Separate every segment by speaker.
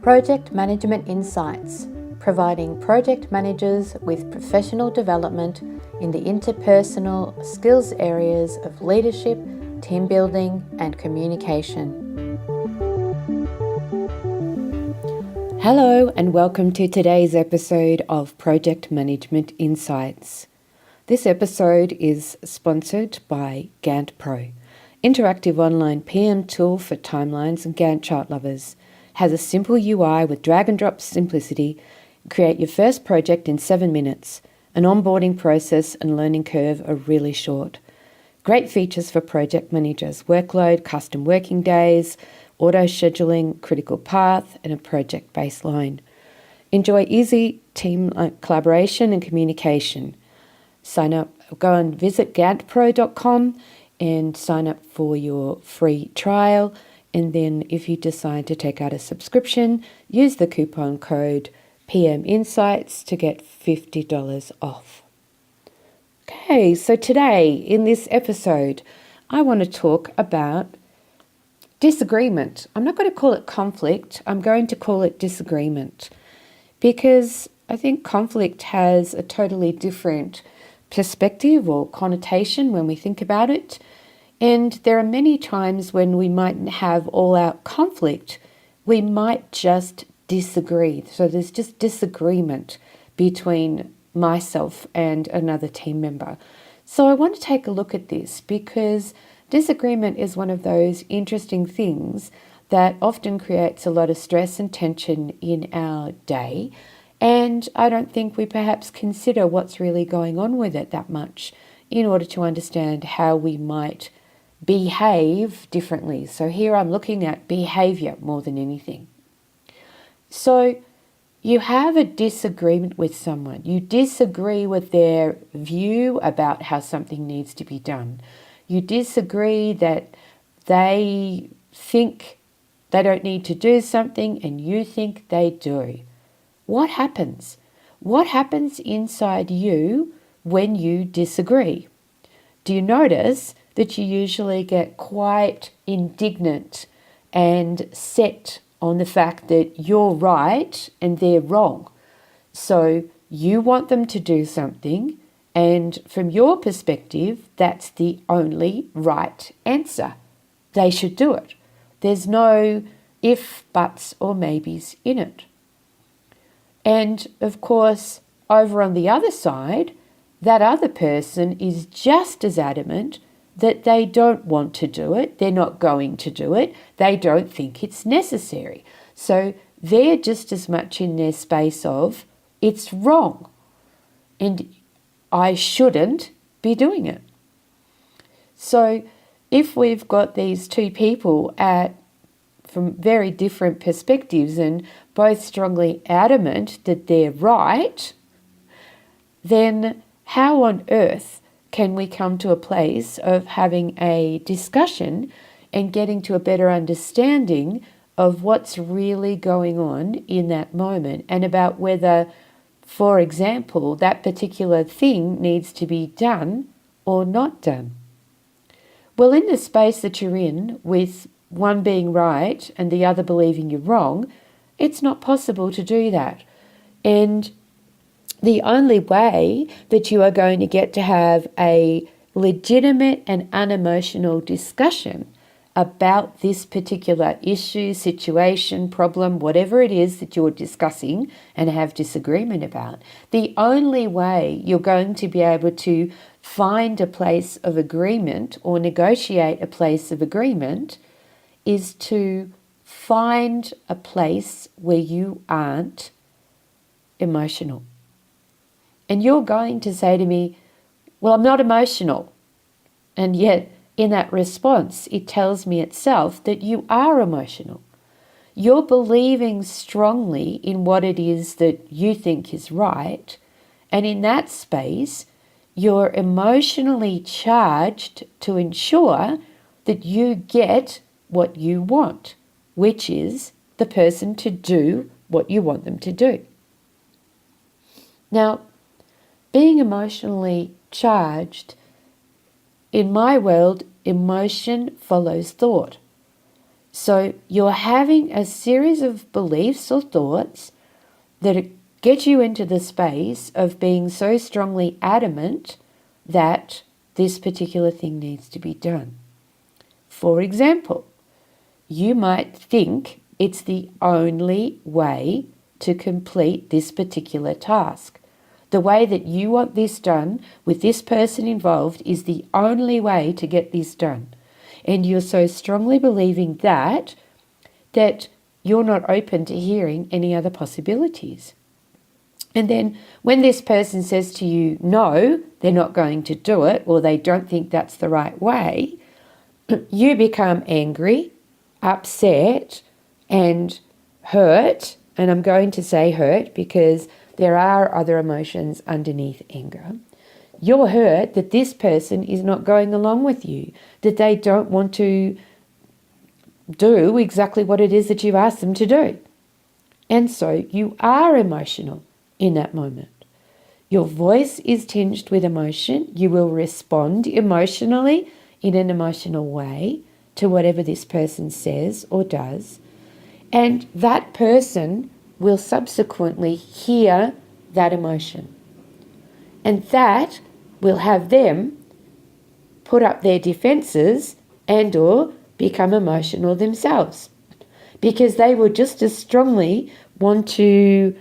Speaker 1: Project Management Insights, providing project managers with professional development in the interpersonal skills areas of leadership, team building, and communication. Hello, and welcome to today's episode of Project Management Insights. This episode is sponsored by Gantt Pro, interactive online PM tool for timelines and Gantt chart lovers. Has a simple UI with drag and drop simplicity. Create your first project in 7 minutes. An onboarding process and learning curve are really short. Great features for project managers: workload, custom working days, auto scheduling, critical path, and a project baseline. Enjoy easy team collaboration and communication. Sign up, go and visit ganttpro.com and sign up for your free trial. And then if you decide to take out a subscription, use the coupon code PM Insights to get $50 off. Okay, so today in this episode, I want to talk about disagreement. I'm not going to call it conflict. I'm going to call it disagreement, because I think conflict has a totally different perspective or connotation when we think about it. And there are many times when we mightn't have all-out conflict, we might just disagree. So there's just disagreement between myself and another team member. So I want to take a look at this, because disagreement is one of those interesting things that often creates a lot of stress and tension in our day. And I don't think we perhaps consider what's really going on with it that much in order to understand how we might behave differently. So here I'm looking at behavior more than anything. So you have a disagreement with someone. You disagree with their view about how something needs to be done. You disagree that they think they don't need to do something and you think they do. What happens? What happens inside you when you disagree? Do you notice that you usually get quite indignant and set on the fact that you're right and they're wrong? So you want them to do something, and from your perspective, that's the only right answer. They should do it. There's no if, buts, or maybes in it. And of course, over on the other side, that other person is just as adamant that they don't want to do it, they're not going to do it, they don't think it's necessary. So they're just as much in their space of, it's wrong, and I shouldn't be doing it. So if we've got these two people from very different perspectives and both strongly adamant that they're right, then how on earth can we come to a place of having a discussion and getting to a better understanding of what's really going on in that moment, and about whether, for example, that particular thing needs to be done or not done? Well, in the space that you're in, with one being right and the other believing you're wrong, it's not possible to do that. And the only way that you are going to get to have a legitimate and unemotional discussion about this particular issue, situation, problem, whatever it is that you're discussing and have disagreement about, the only way you're going to be able to find a place of agreement or negotiate a place of agreement is to find a place where you aren't emotional. And you're going to say to me, well, I'm not emotional. And yet in that response, it tells me itself that you are emotional. You're believing strongly in what it is that you think is right. And in that space, you're emotionally charged to ensure that you get what you want, which is the person to do what you want them to do. Now, being emotionally charged, in my world, emotion follows thought. So you're having a series of beliefs or thoughts that get you into the space of being so strongly adamant that this particular thing needs to be done. For example, you might think it's the only way to complete this particular task. The way that you want this done with this person involved is the only way to get this done. And you're so strongly believing that you're not open to hearing any other possibilities. And then when this person says to you, no, they're not going to do it, or they don't think that's the right way, you become angry, upset, and hurt. And I'm going to say hurt because there are other emotions underneath anger. You're hurt that this person is not going along with you, that they don't want to do exactly what it is that you've asked them to do. And so you are emotional in that moment. Your voice is tinged with emotion. You will respond emotionally in an emotional way to whatever this person says or does. And that person will subsequently hear that emotion. And that will have them put up their defenses and or become emotional themselves, because they will just as strongly want to,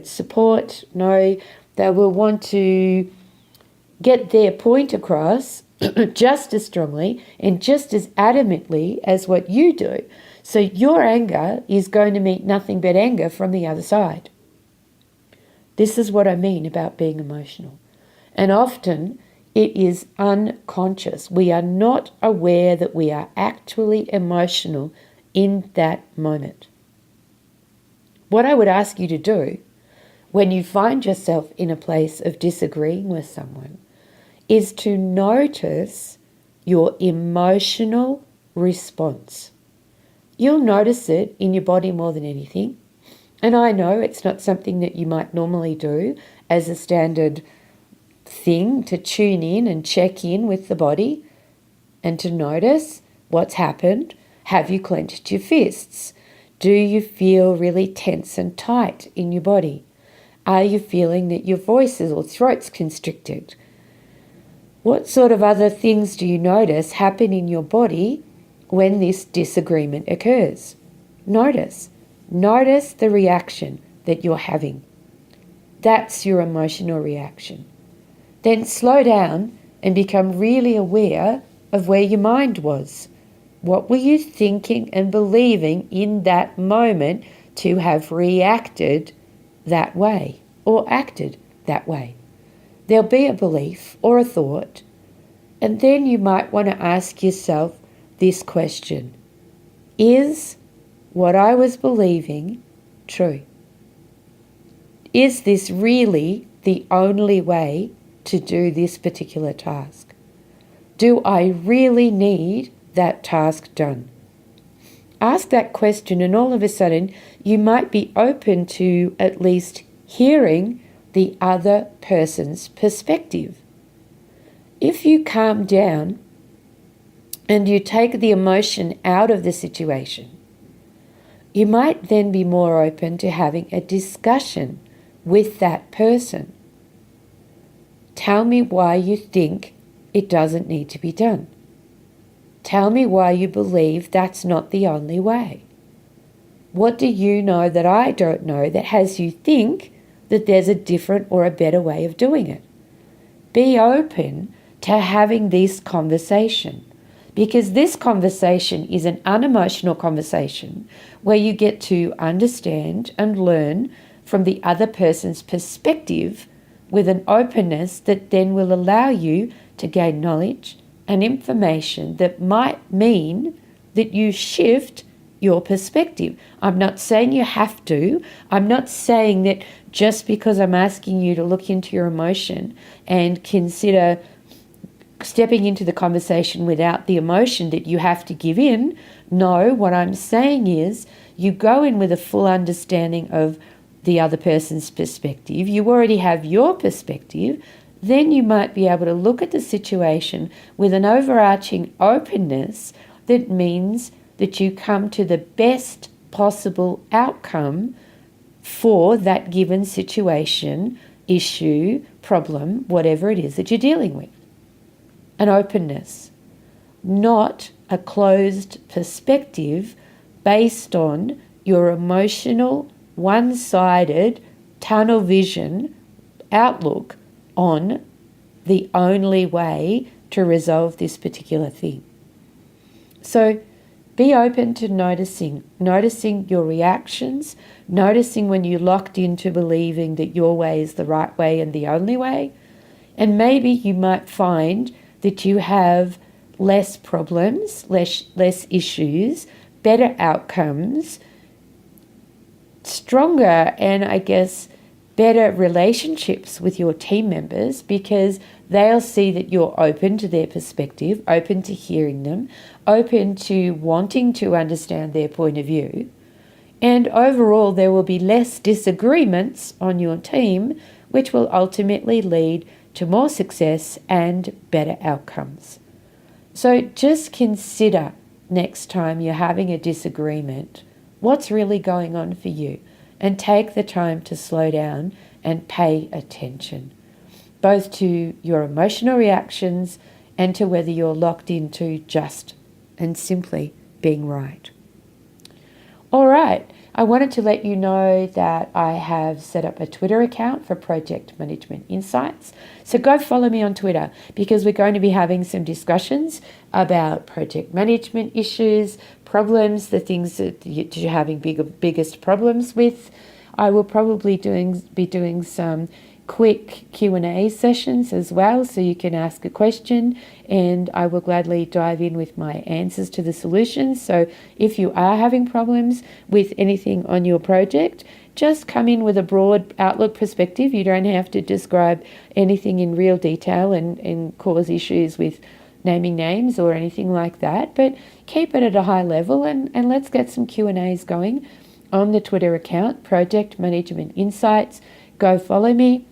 Speaker 1: support? No, they will want to get their point across just as strongly and just as adamantly as what you do. So your anger is going to meet nothing but anger from the other side. This is what I mean about being emotional. And often it is unconscious. We are not aware that we are actually emotional in that moment. What I would ask you to do when you find yourself in a place of disagreeing with someone is to notice your emotional response. You'll notice it in your body more than anything. And I know it's not something that you might normally do as a standard thing, to tune in and check in with the body and to notice what's happened. Have you clenched your fists? Do you feel really tense and tight in your body? Are you feeling that your voice or throat's constricted? What sort of other things do you notice happen in your body when this disagreement occurs? Notice the reaction that you're having. That's your emotional reaction. Then slow down and become really aware of where your mind was. What were you thinking and believing in that moment to have reacted that way or acted that way? There'll be a belief or a thought, and then you might want to ask yourself this question: is what I was believing true? Is this really the only way to do this particular task? Do I really need that task done? Ask that question, and all of a sudden you might be open to at least hearing the other person's perspective. If you calm down and you take the emotion out of the situation, you might then be more open to having a discussion with that person. Tell me why you think it doesn't need to be done. Tell me why you believe that's not the only way. What do you know that I don't know that has you think that there's a different or a better way of doing it? Be open to having this conversation, because this conversation is an unemotional conversation where you get to understand and learn from the other person's perspective with an openness that then will allow you to gain knowledge and information that might mean that you shift your perspective. I'm not saying you have to. I'm not saying that just because I'm asking you to look into your emotion and consider stepping into the conversation without the emotion that you have to give in. No, what I'm saying is you go in with a full understanding of the other person's perspective. You already have your perspective. Then you might be able to look at the situation with an overarching openness that means that you come to the best possible outcome for that given situation, issue, problem, whatever it is that you're dealing with. An openness, not a closed perspective based on your emotional, one-sided, tunnel vision outlook on the only way to resolve this particular thing. So be open to noticing your reactions, noticing when you're locked into believing that your way is the right way and the only way. And maybe you might find that you have less problems, less issues, better outcomes, stronger and I guess better relationships with your team members, because they'll see that you're open to their perspective, open to hearing them, open to wanting to understand their point of view. And overall, there will be less disagreements on your team, which will ultimately lead to more success and better outcomes. So just consider next time you're having a disagreement, what's really going on for you, and take the time to slow down and pay attention, both to your emotional reactions and to whether you're locked into just and simply being right. All right, I wanted to let you know that I have set up a Twitter account for Project Management Insights. So go follow me on Twitter, because we're going to be having some discussions about project management issues, problems, the things that you're having biggest problems with. I will probably be doing some quick Q&A sessions as well, so you can ask a question and I will gladly dive in with my answers to the solutions. So if you are having problems with anything on your project, just come in with a broad outlook perspective. You don't have to describe anything in real detail and cause issues with naming names or anything like that, but keep it at a high level and let's get some Q&As going on the Twitter account, Project Management Insights. Go follow me.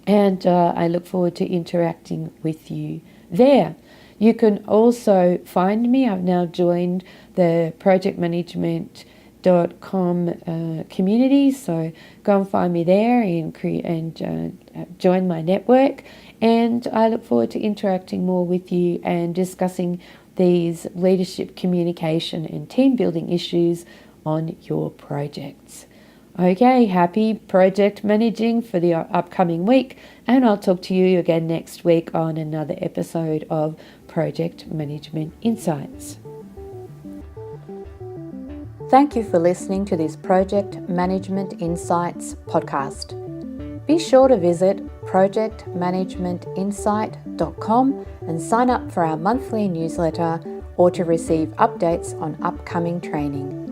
Speaker 1: And I look forward to interacting with you there. You can also find me. I've now joined the projectmanagement.com community. So go and find me there and join my network. And I look forward to interacting more with you and discussing these leadership, communication and team building issues on your projects. Okay, happy project managing for the upcoming week, and I'll talk to you again next week on another episode of Project Management Insights. Thank you for listening to this Project Management Insights podcast. Be sure to visit projectmanagementinsight.com and sign up for our monthly newsletter or to receive updates on upcoming training.